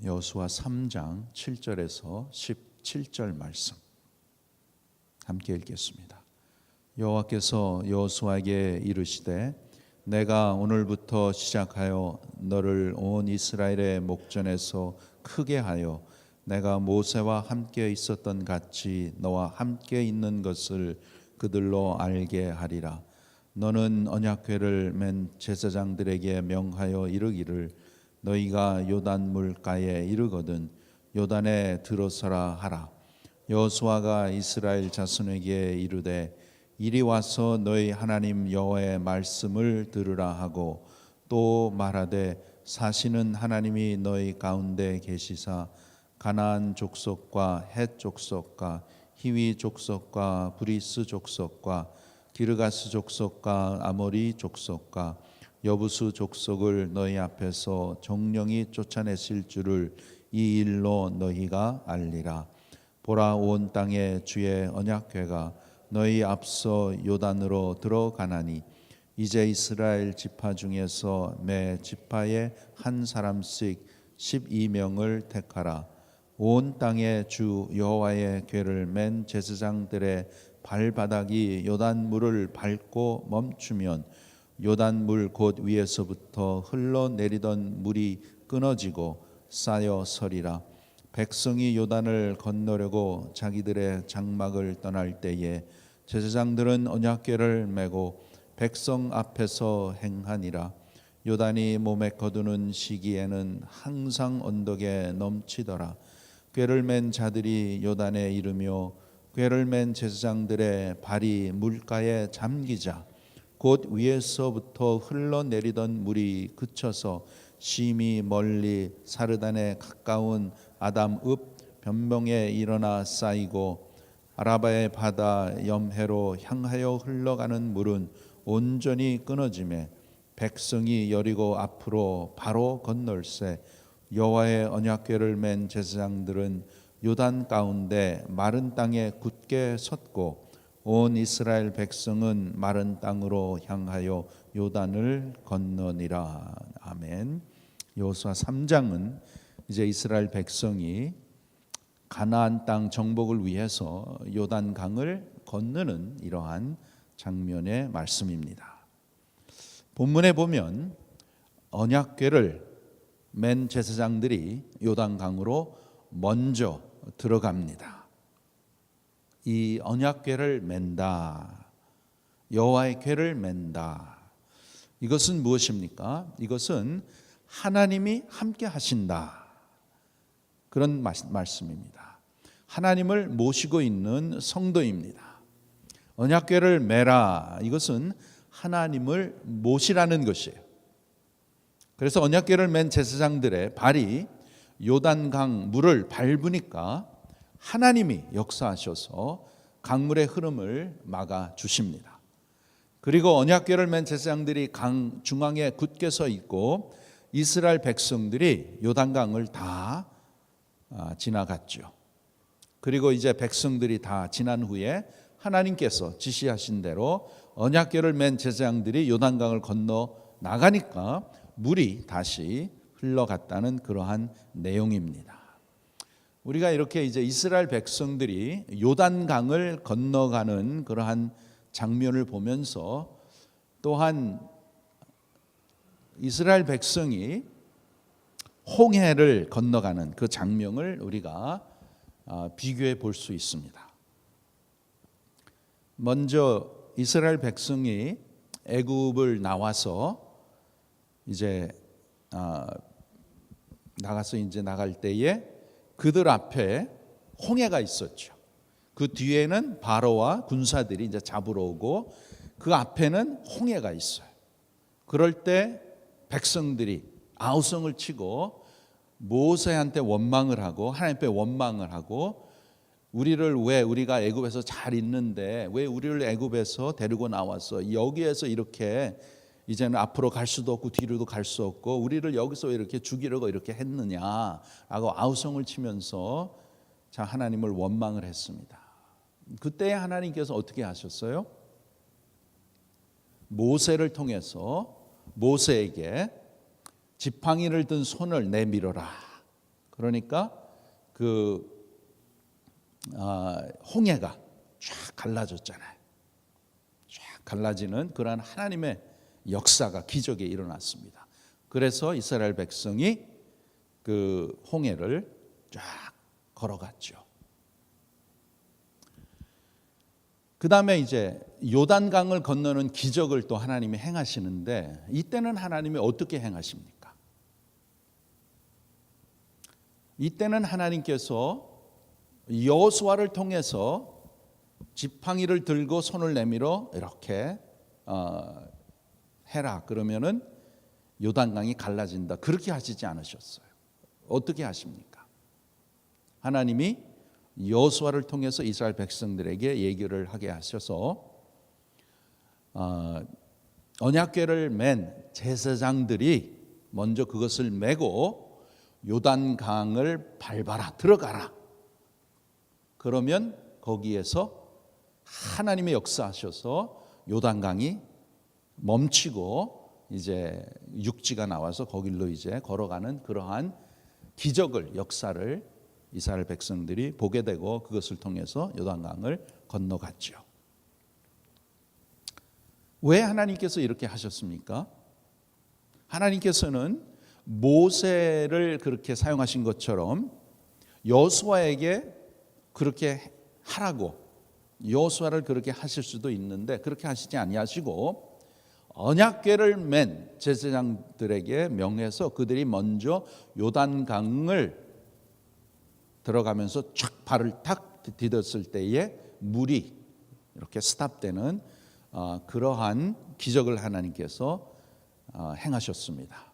여호수아 3장 7절에서 17절 말씀 함께 읽겠습니다. 여호와께서 여호수아에게 이르시되 내가 오늘부터 시작하여 너를 온 이스라엘의 목전에서 크게 하여 내가 모세와 함께 있었던 같이 너와 함께 있는 것을 그들로 알게 하리라. 너는 언약궤를 맨 제사장들에게 명하여 이르기를 너희가 요단 물가에 이르거든 요단에 들어서라 하라. 여호수아가 이스라엘 자손에게 이르되 이리 와서 너희 하나님 여호와의 말씀을 들으라 하고 또 말하되 사시는 하나님이 너희 가운데 계시사 가나안 족속과 헷 족속과 히위 족속과 브리스 족속과 기르가스 족속과 아모리 족속과 여부수 족속을 너희 앞에서 정령이 쫓아내실 줄을 이 일로 너희가 알리라. 보라, 온 땅에 주의 언약궤가 너희 앞서 요단으로 들어가나니 이제 이스라엘 지파 중에서 매 지파에 한 사람씩 12명을 택하라. 온 땅에 주 여호와의 궤를 맨 제사장들의 발바닥이 요단 물을 밟고 멈추면 요단 물 곧 위에서부터 흘러내리던 물이 끊어지고 쌓여 서리라. 백성이 요단을 건너려고 자기들의 장막을 떠날 때에 제사장들은 언약궤를 메고 백성 앞에서 행하니라. 요단이 몸에 거두는 시기에는 항상 언덕에 넘치더라. 궤를 맨 자들이 요단에 이르며 궤를 맨 제사장들의 발이 물가에 잠기자 곧 위에서부터 흘러내리던 물이 그쳐서 심히 멀리 사르단에 가까운 아담읍 변명에 일어나 쌓이고 아라바의 바다 염해로 향하여 흘러가는 물은 온전히 끊어지매 백성이 여리고 앞으로 바로 건널새 여호와의 언약궤를 맨 제사장들은 요단 가운데 마른 땅에 굳게 섰고 온 이스라엘 백성은 마른 땅으로 향하여 요단을 건너니라. 아멘. 여호수아 3장은 이제 이스라엘 백성이 가나안 땅 정복을 위해서 요단 강을 건너는 이러한 장면의 말씀입니다. 본문에 보면 언약궤를 맨 제사장들이 요단 강으로 먼저 들어갑니다. 이 언약궤를 맨다, 여호와의 궤를 맨다. 이것은 무엇입니까? 이것은 하나님이 함께 하신다, 그런 말씀입니다. 하나님을 모시고 있는 성도입니다. 언약궤를 메라, 이것은 하나님을 모시라는 것이에요. 그래서 언약궤를 맨 제사장들의 발이 요단강 물을 밟으니까 하나님이 역사하셔서 강물의 흐름을 막아 주십니다. 그리고 언약궤를 맨 제사장들이 강 중앙에 굳게 서 있고 이스라엘 백성들이 요단강을 다 지나갔죠. 그리고 이제 백성들이 다 지난 후에 하나님께서 지시하신 대로 언약궤를 맨 제사장들이 요단강을 건너 나가니까 물이 다시 흘러갔다는 그러한 내용입니다. 우리가 이렇게 이제 이스라엘 백성들이 요단강을 건너가는 그러한 장면을 보면서 또한 이스라엘 백성이 홍해를 건너가는 그 장면을 우리가 비교해 볼 수 있습니다. 먼저 이스라엘 백성이 애굽을 나와서 이제 나가서 이제 나갈 때에 그들 앞에 홍해가 있었죠. 그 뒤에는 바로와 군사들이 이제 잡으러 오고 그 앞에는 홍해가 있어요. 그럴 때 백성들이 아우성을 치고 모세한테 원망을 하고 하나님께 원망을 하고 우리를 왜 우리가 애굽에서 잘 있는데 왜 우리를 애굽에서 데리고 나와서 여기에서 이렇게 이제는 앞으로 갈 수도 없고 뒤로도 갈 수 없고 우리를 여기서 왜 이렇게 죽이려고 이렇게 했느냐라고 아우성을 치면서 자 하나님을 원망을 했습니다. 그때 하나님께서 어떻게 하셨어요? 모세를 통해서 모세에게 지팡이를 든 손을 내밀어라 그러니까 홍해가 쫙 갈라졌잖아요. 쫙 갈라지는 그러한 하나님의 역사가 기적이 일어났습니다. 그래서 이스라엘 백성이 그 홍해를 쫙 걸어갔죠. 그 다음에 이제 요단강을 건너는 기적을 또 하나님이 행하시는데, 이때는 하나님이 어떻게 행하십니까? 이때는 하나님께서 여호수아를 통해서 지팡이를 들고 손을 내밀어 이렇게 해라 그러면은 요단강이 갈라진다, 그렇게 하시지 않으셨어요. 어떻게 하십니까? 하나님이 여호수아를 통해서 이스라엘 백성들에게 얘기를 하게 하셔서 언약궤를 맨 제사장들이 먼저 그것을 메고 요단강을 밟아라, 들어가라. 그러면 거기에서 하나님의 역사하셔서 요단강이 멈추고 이제 육지가 나와서 거길로 이제 걸어가는 그러한 기적을, 역사를 이스라엘 백성들이 보게 되고 그것을 통해서 요단강을 건너갔죠. 왜 하나님께서 이렇게 하셨습니까? 하나님께서는 모세를 그렇게 사용하신 것처럼 여호수아에게 그렇게 하라고, 여호수아를 그렇게 하실 수도 있는데 그렇게 하시지 아니하시고 언약궤를 맨 제사장들에게 명해서 그들이 먼저 요단강을 들어가면서 촥 발을 탁 디뎠을 때에 물이 이렇게 스탑되는 그러한 기적을 하나님께서 행하셨습니다.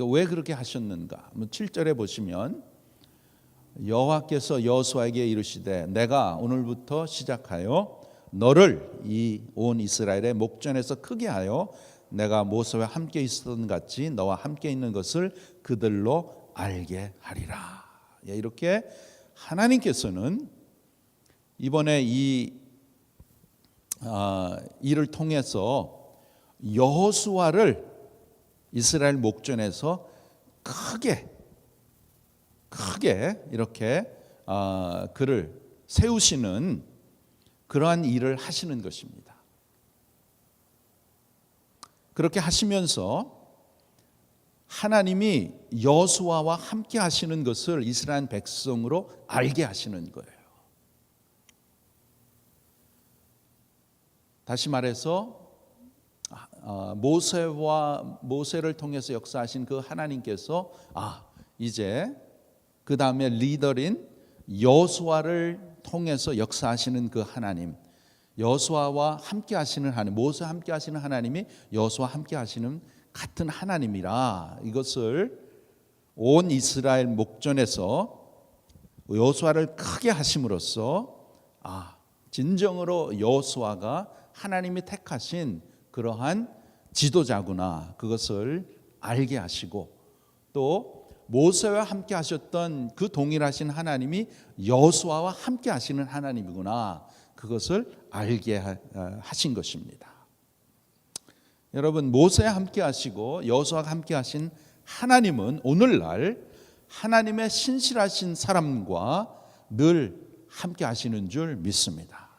왜 그렇게 하셨는가? 7절에 보시면 여호와께서 여호수아에게 이르시되 내가 오늘부터 시작하여 너를 이 온 이스라엘의 목전에서 크게 하여 내가 모세와 함께 있었던 같이 너와 함께 있는 것을 그들로 알게 하리라. 이렇게 하나님께서는 이번에 이 일을 통해서 여호수아를 이스라엘 목전에서 크게 이렇게 그를 세우시는 그러한 일을 하시는 것입니다. 그렇게 하시면서 하나님이 여호수아와 함께 하시는 것을 이스라엘 백성으로 알게 하시는 거예요. 다시 말해서 모세를 통해서 역사하신 그 하나님께서 이제 그 다음에 리더인 여호수아를 통해서 역사하시는 그 하나님, 여호수아와 함께 하시는 하나님, 모세와 함께 하시는 하나님이 여호수아와 함께 하시는 같은 하나님이라, 이것을 온 이스라엘 목전에서 여호수아를 크게 하심으로써 진정으로 여호수아가 하나님이 택하신 그러한 지도자구나, 그것을 알게 하시고, 또 모세와 함께 하셨던 그 동일하신 하나님이 여호수아와 함께 하시는 하나님이구나, 그것을 알게 하신 것입니다. 여러분, 모세와 함께 하시고 여호수아와 함께 하신 하나님은 오늘날 하나님의 신실하신 사람과 늘 함께 하시는 줄 믿습니다.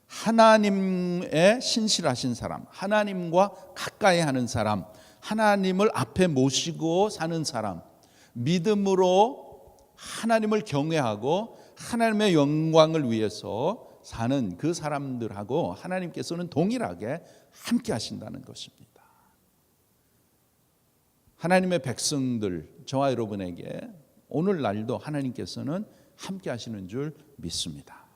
하나님의 신실하신 사람, 하나님과 가까이 하는 사람, 하나님을 앞에 모시고 사는 사람, 믿음으로 하나님을 경외하고 하나님의 영광을 위해서 사는 그 사람들하고 하나님께서는 동일하게 함께 하신다는 것입니다. 하나님의 백성들, 저와 여러분에게 오늘날도 하나님께서는 함께 하시는 줄 믿습니다.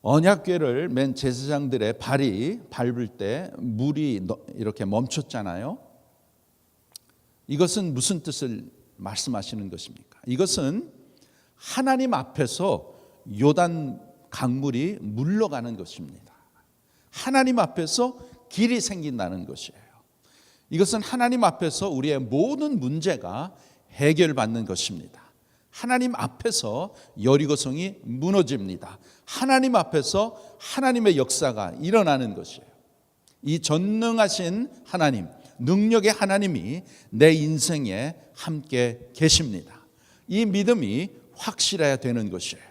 언약궤를 맨 제사장들의 발이 밟을 때 물이 이렇게 멈췄잖아요. 이것은 무슨 뜻을 말씀하시는 것입니까? 이것은 하나님 앞에서 요단 강물이 물러가는 것입니다. 하나님 앞에서 길이 생긴다는 것이에요. 이것은 하나님 앞에서 우리의 모든 문제가 해결받는 것입니다. 하나님 앞에서 여리고성이 무너집니다. 하나님 앞에서 하나님의 역사가 일어나는 것이에요. 이 전능하신 하나님, 능력의 하나님이 내 인생에 함께 계십니다. 이 믿음이 확실해야 되는 것이에요.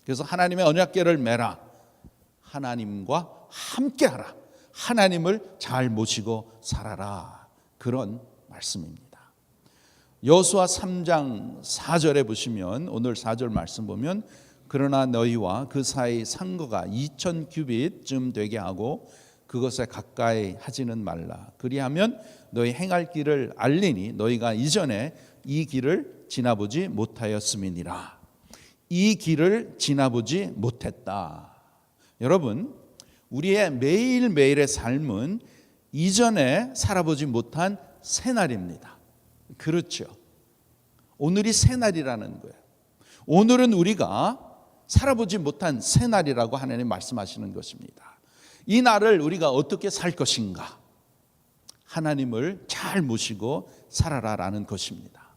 그래서 하나님의 언약궤를 매라. 하나님과 함께하라. 하나님을 잘 모시고 살아라. 그런 말씀입니다. 여호수아 3장 4절에 보시면, 오늘 4절 말씀 보면, 그러나 너희와 그 사이 상거가 2000 규빗쯤 되게 하고 그것에 가까이 하지는 말라. 그리하면 너희 행할 길을 알리니 너희가 이전에 이 길을 지나보지 못하였음이니라. 이 길을 지나보지 못했다. 여러분, 우리의 매일매일의 삶은 이전에 살아보지 못한 새날입니다. 그렇죠. 오늘이 새날이라는 거예요. 오늘은 우리가 살아보지 못한 새날이라고 하나님 말씀하시는 것입니다. 이 날을 우리가 어떻게 살 것인가? 하나님을 잘 모시고 살아라라는 것입니다.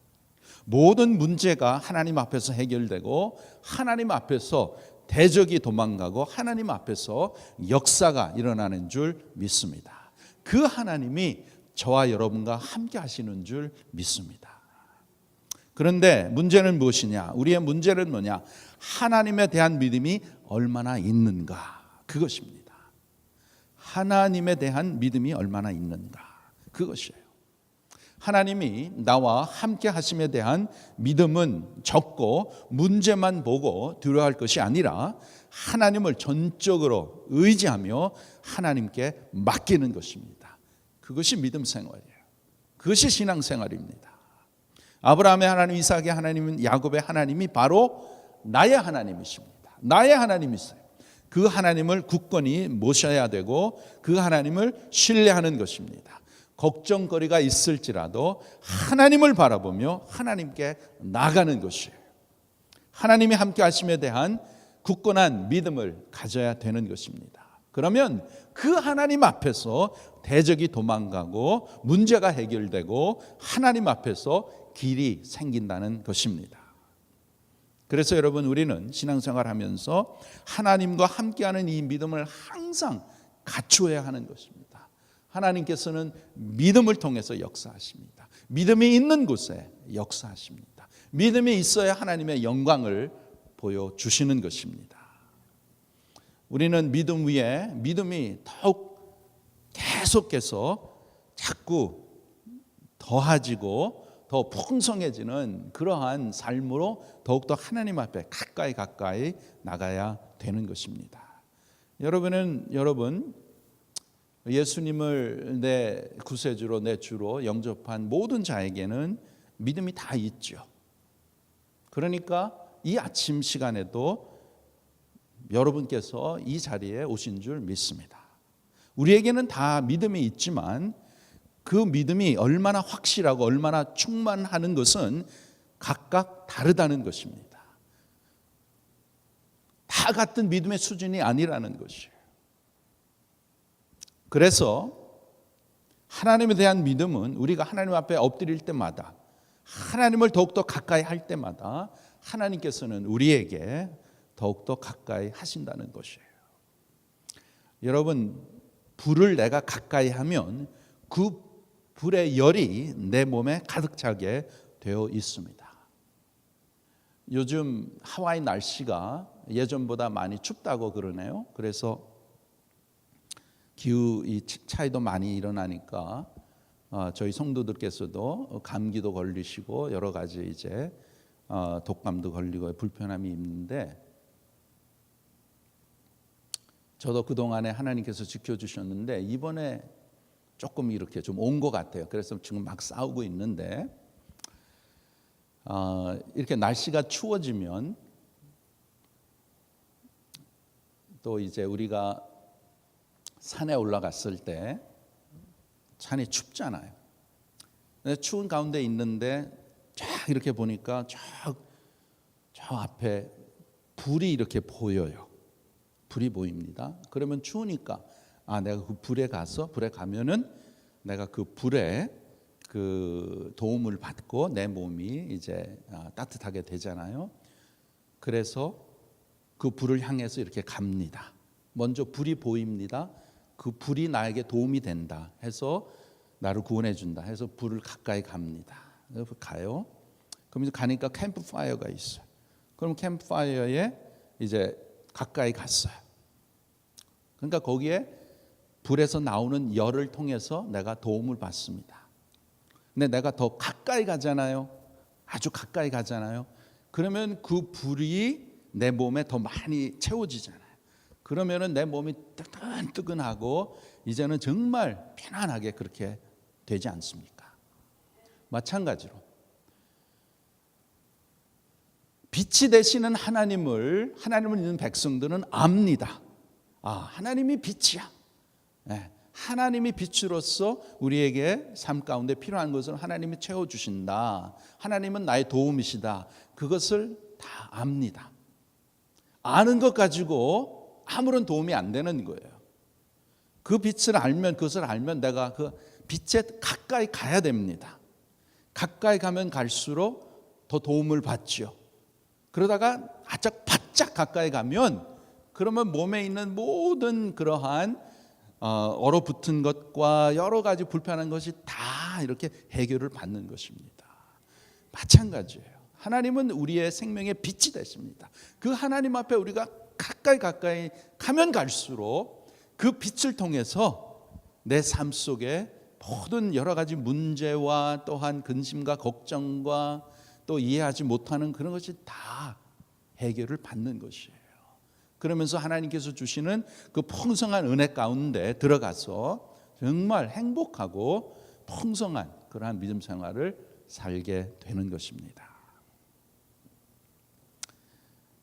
모든 문제가 하나님 앞에서 해결되고 하나님 앞에서 대적이 도망가고 하나님 앞에서 역사가 일어나는 줄 믿습니다. 그 하나님이 저와 여러분과 함께 하시는 줄 믿습니다. 그런데 문제는 무엇이냐? 우리의 문제는 뭐냐? 하나님에 대한 믿음이 얼마나 있는가? 그것입니다. 하나님에 대한 믿음이 얼마나 있는가? 그것이에요. 하나님이 나와 함께 하심에 대한 믿음은 적고 문제만 보고 두려워할 것이 아니라 하나님을 전적으로 의지하며 하나님께 맡기는 것입니다. 그것이 믿음 생활이에요. 그것이 신앙 생활입니다. 아브라함의 하나님, 이삭의 하나님은, 야곱의 하나님이 바로 나의 하나님이십니다. 나의 하나님이세요. 그 하나님을 굳건히 모셔야 되고 그 하나님을 신뢰하는 것입니다. 걱정거리가 있을지라도 하나님을 바라보며 하나님께 나가는 것이에요. 하나님이 함께 하심에 대한 굳건한 믿음을 가져야 되는 것입니다. 그러면 그 하나님 앞에서 대적이 도망가고 문제가 해결되고 하나님 앞에서 길이 생긴다는 것입니다. 그래서 여러분, 우리는 신앙생활하면서 하나님과 함께하는 이 믿음을 항상 갖추어야 하는 것입니다. 하나님께서는 믿음을 통해서 역사하십니다. 믿음이 있는 곳에 역사하십니다. 믿음이 있어야 하나님의 영광을 보여주시는 것입니다. 우리는 믿음 위에 믿음이 더욱 계속해서 자꾸 더해지고 더 풍성해지는 그러한 삶으로 더욱더 하나님 앞에 가까이 나가야 되는 것입니다. 여러분, 예수님을 내 구세주로, 내 주로 영접한 모든 자에게는 믿음이 다 있죠. 그러니까 이 아침 시간에도 여러분께서 이 자리에 오신 줄 믿습니다. 우리에게는 다 믿음이 있지만 그 믿음이 얼마나 확실하고 얼마나 충만하는 것은 각각 다르다는 것입니다. 다 같은 믿음의 수준이 아니라는 것이에요. 그래서 하나님에 대한 믿음은 우리가 하나님 앞에 엎드릴 때마다, 하나님을 더욱더 가까이 할 때마다 하나님께서는 우리에게 더욱더 가까이 하신다는 것이에요. 여러분, 불을 내가 가까이 하면 그 불의 열이 내 몸에 가득 차게 되어 있습니다. 요즘 하와이 날씨가 예전보다 많이 춥다고 그러네요. 그래서 기후 차이도 많이 일어나니까 저희 성도들께서도 감기도 걸리시고 여러 가지 이제 독감도 걸리고 불편함이 있는데, 저도 그동안에 하나님께서 지켜주셨는데 이번에 조금 이렇게 좀 온 것 같아요. 그래서 지금 막 싸우고 있는데, 이렇게 날씨가 추워지면 또 이제 우리가 산에 올라갔을 때 산이 춥잖아요. 근데 추운 가운데 있는데 쫙 이렇게 보니까 저 앞에 불이 이렇게 보여요. 불이 보입니다. 그러면 추우니까 내가 그 불에 가면은 내가 그 불에 그 도움을 받고 내 몸이 이제 따뜻하게 되잖아요. 그래서 그 불을 향해서 이렇게 갑니다. 먼저 불이 보입니다. 그 불이 나에게 도움이 된다 해서 나를 구원해 준다 해서 불을 가까이 갑니다. 가요. 그럼 이제 가니까 캠프파이어가 있어요. 그럼 캠프파이어에 이제 가까이 갔어요. 그러니까 거기에 불에서 나오는 열을 통해서 내가 도움을 받습니다. 근데 내가 더 가까이 가잖아요. 아주 가까이 가잖아요. 그러면 그 불이 내 몸에 더 많이 채워지잖아요. 그러면은 내 몸이 뜨끈뜨끈하고 이제는 정말 편안하게 그렇게 되지 않습니까? 마찬가지로 빛이 되시는 하나님을 믿는 백성들은 압니다. 하나님이 빛이야. 하나님이 빛으로서 우리에게 삶 가운데 필요한 것을 하나님이 채워주신다. 하나님은 나의 도움이시다. 그것을 다 압니다. 아는 것 가지고 아무런 도움이 안 되는 거예요. 그 빛을 알면, 그것을 알면 내가 그 빛에 가까이 가야 됩니다. 가까이 가면 갈수록 더 도움을 받죠. 그러다가 바짝 가까이 가면 그러면 몸에 있는 모든 그러한 얼어붙은 것과 여러 가지 불편한 것이 다 이렇게 해결을 받는 것입니다. 마찬가지예요. 하나님은 우리의 생명의 빛이 되십니다. 그 하나님 앞에 우리가 가까이 가면 갈수록 그 빛을 통해서 내 삶 속에 모든 여러 가지 문제와 또한 근심과 걱정과 또 이해하지 못하는 그런 것이 다 해결을 받는 것이에요. 그러면서 하나님께서 주시는 그 풍성한 은혜 가운데 들어가서 정말 행복하고 풍성한 그러한 믿음 생활을 살게 되는 것입니다.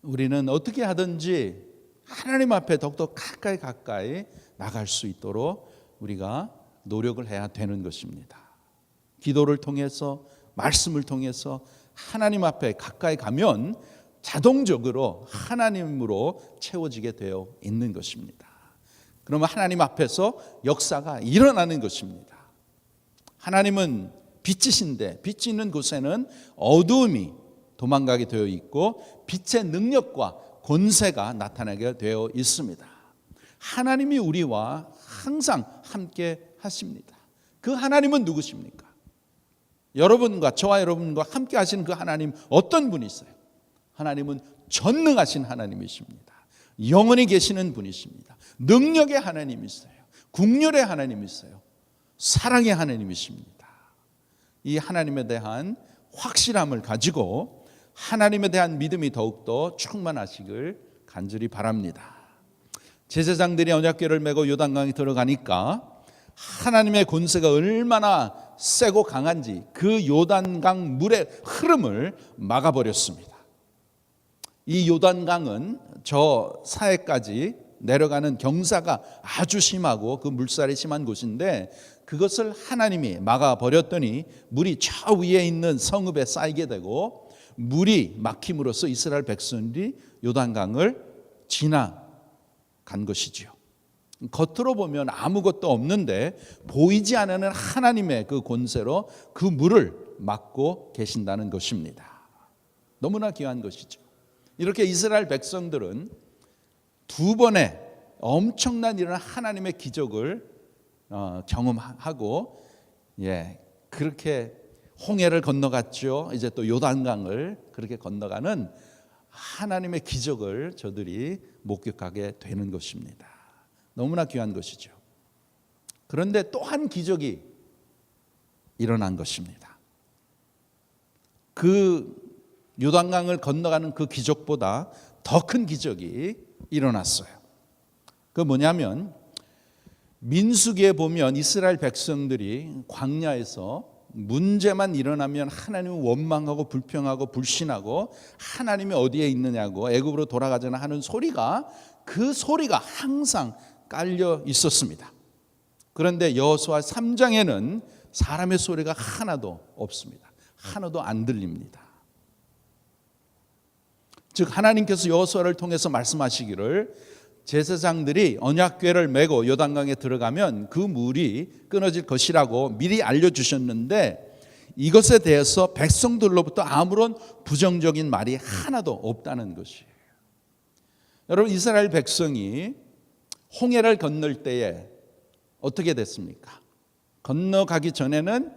우리는 어떻게 하든지 하나님 앞에 더욱더 가까이 나갈 수 있도록 우리가 노력을 해야 되는 것입니다. 기도를 통해서, 말씀을 통해서 하나님 앞에 가까이 가면 자동적으로 하나님으로 채워지게 되어 있는 것입니다. 그러면 하나님 앞에서 역사가 일어나는 것입니다. 하나님은 빛이신데 빛이 있는 곳에는 어두움이 도망가게 되어 있고 빛의 능력과 권세가 나타나게 되어 있습니다. 하나님이 우리와 항상 함께 하십니다. 그 하나님은 누구십니까? 여러분과 저와 여러분과 함께 하시는 그 하나님 어떤 분이세요? 하나님은 전능하신 하나님이십니다. 영원히 계시는 분이십니다. 능력의 하나님이세요. 국률의 하나님이세요. 사랑의 하나님이십니다. 이 하나님에 대한 확실함을 가지고 하나님에 대한 믿음이 더욱더 충만하시길 간절히 바랍니다. 제사장들이 언약궤를 메고 요단강에 들어가니까 하나님의 권세가 얼마나 세고 강한지 그 요단강 물의 흐름을 막아버렸습니다. 이 요단강은 저 사해까지 내려가는 경사가 아주 심하고 그 물살이 심한 곳인데 그것을 하나님이 막아버렸더니 물이 저 위에 있는 성읍에 쌓이게 되고 물이 막힘으로써 이스라엘 백성들이 요단강을 지나간 것이지요. 겉으로 보면 아무것도 없는데 보이지 않는 하나님의 그 권세로 그 물을 막고 계신다는 것입니다. 너무나 귀한 것이죠. 이렇게 이스라엘 백성들은 두 번의 엄청난 이런 하나님의 기적을 경험하고 그렇게 홍해를 건너갔죠. 이제 또 요단강을 그렇게 건너가는 하나님의 기적을 저들이 목격하게 되는 것입니다. 너무나 귀한 것이죠. 그런데 또 한 기적이 일어난 것입니다. 그 요단강을 건너가는 그 기적보다 더 큰 기적이 일어났어요. 그 뭐냐면 민수기에 보면 이스라엘 백성들이 광야에서 문제만 일어나면 하나님을 원망하고 불평하고 불신하고 하나님이 어디에 있느냐고 애굽으로 돌아가자나 하는 소리가 그 소리가 항상 깔려 있었습니다. 그런데 여호수아 3장에는 사람의 소리가 하나도 없습니다. 하나도 안 들립니다. 즉 하나님께서 여호수아를 통해서 말씀하시기를 제사장들이 언약궤를 메고 요단강에 들어가면 그 물이 끊어질 것이라고 미리 알려주셨는데 이것에 대해서 백성들로부터 아무런 부정적인 말이 하나도 없다는 것이에요. 여러분 이스라엘 백성이 홍해를 건널 때에 어떻게 됐습니까? 건너가기 전에는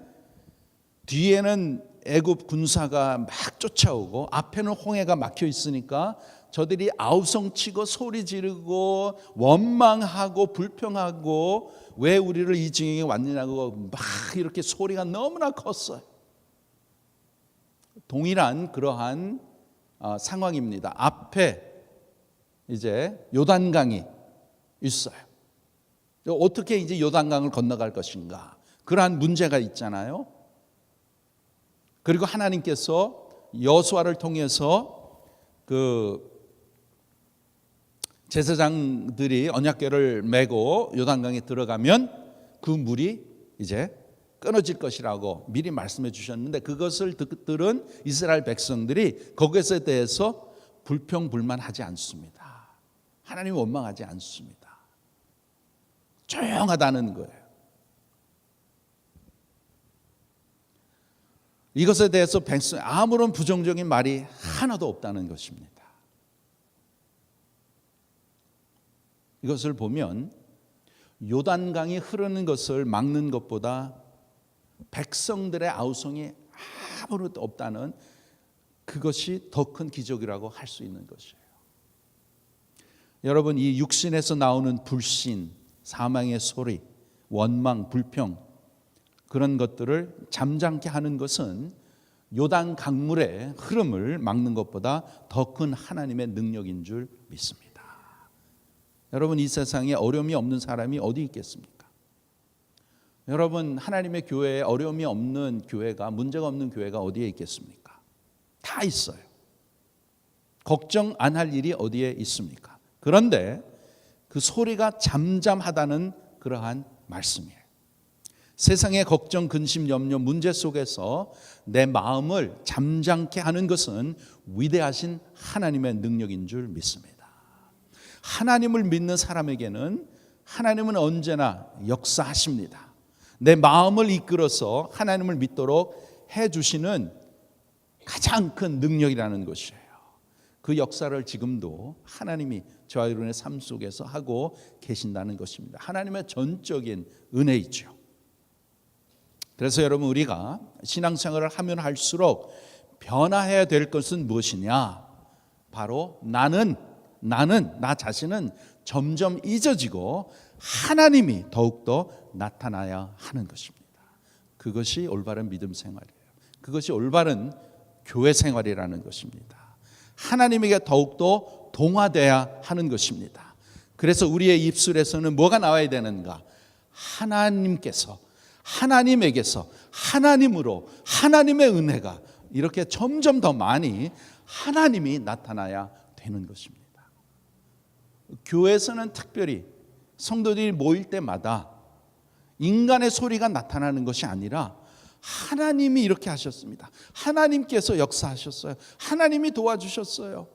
뒤에는 애굽 군사가 막 쫓아오고 앞에는 홍해가 막혀 있으니까 저들이 아우성치고 소리 지르고 원망하고 불평하고 왜 우리를 이 지경에 왔느냐고 막 이렇게 소리가 너무나 컸어요. 동일한 그러한 상황입니다. 앞에 이제 요단강이 있어요. 어떻게 이제 요단강을 건너갈 것인가? 그러한 문제가 있잖아요. 그리고 하나님께서 여호수아를 통해서 그 제사장들이 언약궤를 메고 요단강에 들어가면 그 물이 이제 끊어질 것이라고 미리 말씀해 주셨는데 그것을 들은 이스라엘 백성들이 거기에 대해서 불평불만하지 않습니다. 하나님 원망하지 않습니다. 조용하다는 거예요. 이것에 대해서 백성 아무런 부정적인 말이 하나도 없다는 것입니다. 이것을 보면 요단강이 흐르는 것을 막는 것보다 백성들의 아우성이 아무것도 없다는 그것이 더 큰 기적이라고 할 수 있는 것이에요. 여러분, 이 육신에서 나오는 불신, 사망의 소리, 원망, 불평 그런 것들을 잠잠케 하는 것은 요단 강물의 흐름을 막는 것보다 더 큰 하나님의 능력인 줄 믿습니다. 여러분, 이 세상에 어려움이 없는 사람이 어디 있겠습니까? 여러분, 하나님의 교회에 어려움이 없는 교회가, 문제가 없는 교회가 어디에 있겠습니까? 다 있어요. 걱정 안 할 일이 어디에 있습니까? 그런데 그 소리가 잠잠하다는 그러한 말씀이에요. 세상의 걱정, 근심, 염려, 문제 속에서 내 마음을 잠잠케 하는 것은 위대하신 하나님의 능력인 줄 믿습니다. 하나님을 믿는 사람에게는 하나님은 언제나 역사하십니다. 내 마음을 이끌어서 하나님을 믿도록 해주시는 가장 큰 능력이라는 것이에요. 그 역사를 지금도 하나님이 저와 여러분의 삶 속에서 하고 계신다는 것입니다. 하나님의 전적인 은혜이죠. 그래서 여러분, 우리가 신앙생활을 하면 할수록 변화해야 될 것은 무엇이냐? 바로 나 자신은 점점 잊어지고 하나님이 더욱더 나타나야 하는 것입니다. 그것이 올바른 믿음 생활이에요. 그것이 올바른 교회 생활이라는 것입니다. 하나님에게 더욱더 동화되어야 하는 것입니다. 그래서 우리의 입술에서는 뭐가 나와야 되는가? 하나님께서, 하나님에게서, 하나님으로, 하나님의 은혜가 이렇게 점점 더 많이 하나님이 나타나야 되는 것입니다. 교회에서는 특별히 성도들이 모일 때마다 인간의 소리가 나타나는 것이 아니라 하나님이 이렇게 하셨습니다. 하나님께서 역사하셨어요. 하나님이 도와주셨어요.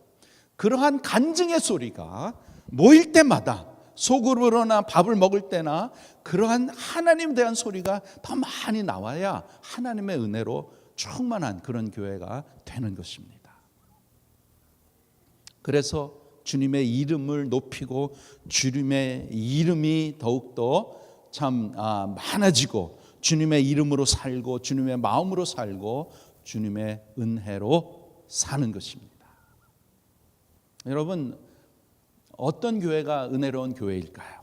그러한 간증의 소리가 모일 때마다 소그룹으로나 밥을 먹을 때나 그러한 하나님에 대한 소리가 더 많이 나와야 하나님의 은혜로 충만한 그런 교회가 되는 것입니다. 그래서 주님의 이름을 높이고 주님의 이름이 더욱더 참 많아지고 주님의 이름으로 살고 주님의 마음으로 살고 주님의 은혜로 사는 것입니다. 여러분, 어떤 교회가 은혜로운 교회일까요?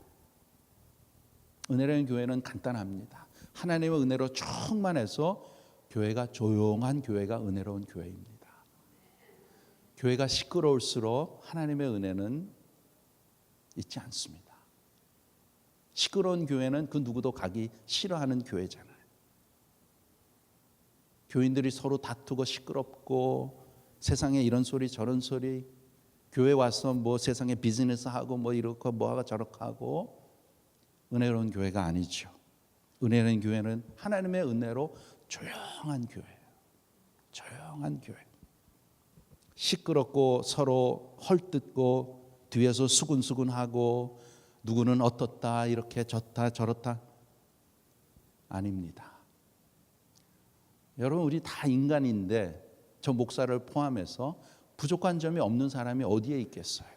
은혜로운 교회는 간단합니다. 하나님의 은혜로 충만해서 교회가 조용한 교회가 은혜로운 교회입니다. 교회가 시끄러울수록 하나님의 은혜는 있지 않습니다. 시끄러운 교회는 그 누구도 가기 싫어하는 교회잖아요. 교인들이 서로 다투고 시끄럽고 세상에 이런 소리 저런 소리, 교회 와서 뭐 세상에 비즈니스 하고 뭐 이렇고 뭐 하고 저렇게 하고, 은혜로운 교회가 아니죠. 은혜로운 교회는 하나님의 은혜로 조용한 교회예요. 조용한 교회. 시끄럽고 서로 헐뜯고 뒤에서 수군수군하고 누구는 어떻다 이렇게 좋다 저렇다 아닙니다. 여러분, 우리 다 인간인데 저 목사를 포함해서 부족한 점이 없는 사람이 어디에 있겠어요?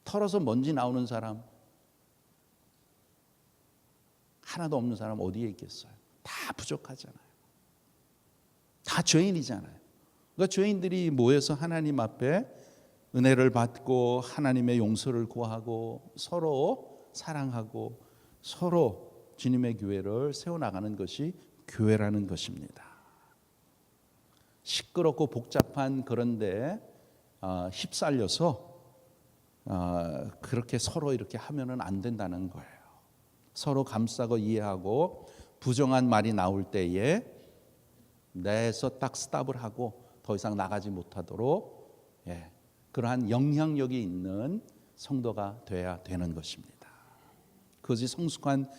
털어서 먼지 나오는 사람 하나도 없는 사람 어디에 있겠어요? 다 부족하잖아요. 다 죄인이잖아요. 그러니까 죄인들이 모여서 하나님 앞에 은혜를 받고 하나님의 용서를 구하고 서로 사랑하고 서로 주님의 교회를 세워나가는 것이 교회라는 것입니다. 시끄럽고 복잡한 그런데 휩쓸려서 그렇게 서로 이렇게 하면은 안 된다는 거예요. 서로 감싸고 이해하고 부정한 말이 나올 때에 내에서 딱 스탑을 하고 더 이상 나가지 못하도록 그러한 영향력이 있는 성도가 돼야 되는 것입니다. 그것이 성숙한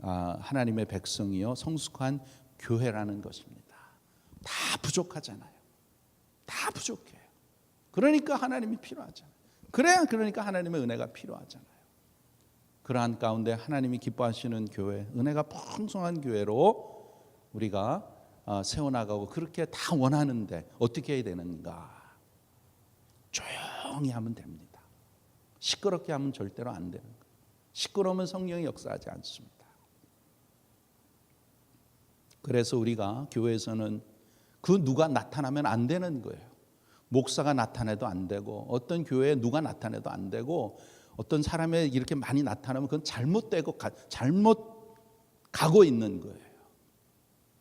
하나님의 백성이요 성숙한 교회라는 것입니다. 다 부족하잖아요. 다 부족해요. 그러니까 하나님이 필요하잖아요. 그러니까 하나님의 은혜가 필요하잖아요. 그러한 가운데 하나님이 기뻐하시는 교회, 은혜가 풍성한 교회로 우리가 세워나가고 그렇게 다 원하는데 어떻게 해야 되는가? 조용히 하면 됩니다. 시끄럽게 하면 절대로 안 되는 거예요. 시끄러우면 성령이 역사하지 않습니다. 그래서 우리가 교회에서는 그 누가 나타나면 안 되는 거예요. 목사가 나타내도 안 되고 어떤 교회에 누가 나타내도 안 되고 어떤 사람이 이렇게 많이 나타나면 그건 잘못되고 잘못 가고 있는 거예요.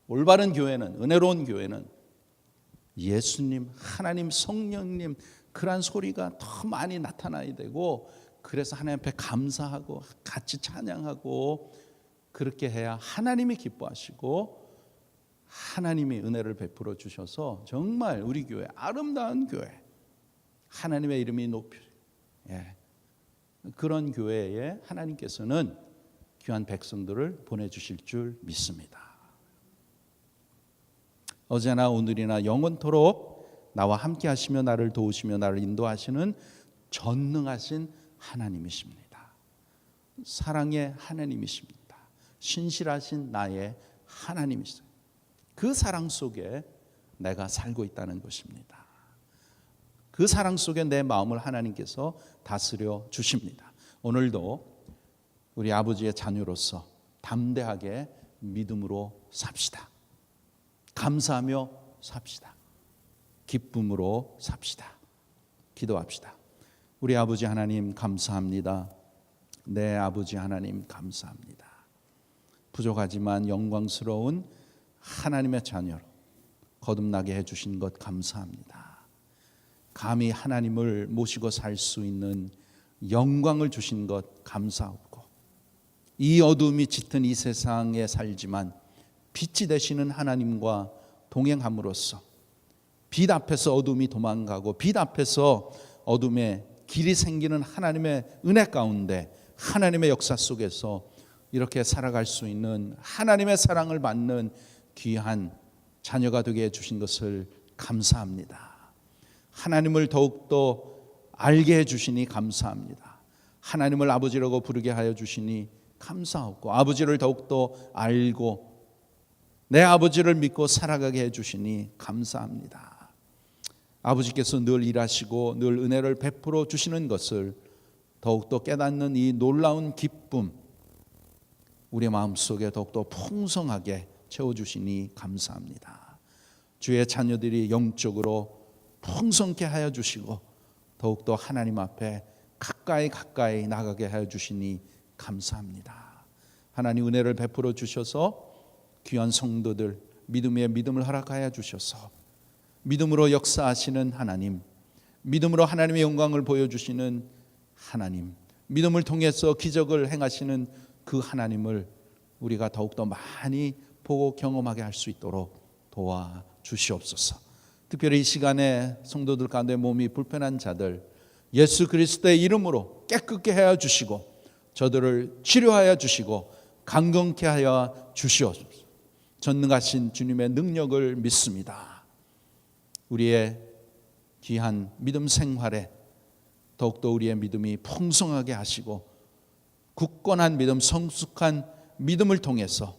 올바른 교회는, 은혜로운 교회는 예수님, 하나님, 성령님 그러한 소리가 더 많이 나타나야 되고 그래서 하나님 앞에 감사하고 같이 찬양하고 그렇게 해야 하나님이 기뻐하시고 하나님이 은혜를 베풀어 주셔서 정말 우리 교회 아름다운 교회 하나님의 이름이 높이 그런 교회에 하나님께서는 귀한 백성들을 보내주실 줄 믿습니다. 어제나 오늘이나 영원토록 나와 함께 하시며 나를 도우시며 나를 인도하시는 전능하신 하나님이십니다. 사랑의 하나님이십니다. 신실하신 나의 하나님이십니다. 그 사랑 속에 내가 살고 있다는 것입니다. 그 사랑 속에 내 마음을 하나님께서 다스려 주십니다. 오늘도 우리 아버지의 자녀로서 담대하게 믿음으로 삽시다. 감사하며 삽시다. 기쁨으로 삽시다. 기도합시다. 우리 아버지 하나님 감사합니다. 내 아버지 하나님 감사합니다. 부족하지만 영광스러운 하나님의 자녀로 거듭나게 해주신 것 감사합니다. 감히 하나님을 모시고 살 수 있는 영광을 주신 것 감사하고 이 어둠이 짙은 이 세상에 살지만 빛이 되시는 하나님과 동행함으로써 빛 앞에서 어둠이 도망가고 빛 앞에서 어둠에 길이 생기는 하나님의 은혜 가운데 하나님의 역사 속에서 이렇게 살아갈 수 있는 하나님의 사랑을 받는 귀한 자녀가 되게 해주신 것을 감사합니다. 하나님을 더욱더 알게 해주시니 감사합니다. 하나님을 아버지라고 부르게 하여 주시니 감사하고 아버지를 더욱더 알고 내 아버지를 믿고 살아가게 해주시니 감사합니다. 아버지께서 늘 일하시고 늘 은혜를 베풀어 주시는 것을 더욱더 깨닫는 이 놀라운 기쁨 우리 마음속에 더욱더 풍성하게 채워주시니 감사합니다. 주의 자녀들이 영적으로 풍성케 하여 주시고 더욱더 하나님 앞에 가까이 나가게 하여 주시니 감사합니다. 하나님 은혜를 베풀어 주셔서 귀한 성도들 믿음의 믿음을 허락하여 주셔서 믿음으로 역사하시는 하나님, 믿음으로 하나님의 영광을 보여주시는 하나님, 믿음을 통해서 기적을 행하시는 그 하나님을 우리가 더욱더 많이 보고 경험하게 할 수 있도록 도와주시옵소서. 특별히 이 시간에 성도들 가운데 몸이 불편한 자들 예수 그리스도의 이름으로 깨끗게 하여 주시고 저들을 치료하여 주시고 강건케 하여 주시옵소서. 전능하신 주님의 능력을 믿습니다. 우리의 귀한 믿음 생활에 더욱더 우리의 믿음이 풍성하게 하시고 굳건한 믿음, 성숙한 믿음을 통해서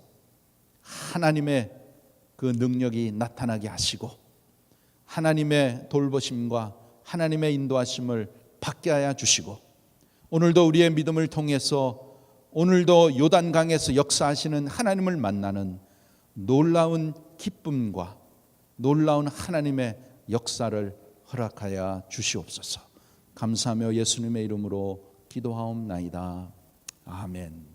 하나님의 그 능력이 나타나게 하시고 하나님의 돌보심과 하나님의 인도하심을 받게 하여 주시고 오늘도 우리의 믿음을 통해서 오늘도 요단강에서 역사하시는 하나님을 만나는 놀라운 기쁨과 놀라운 하나님의 역사를 허락하여 주시옵소서. 감사하며 예수님의 이름으로 기도하옵나이다. 아멘.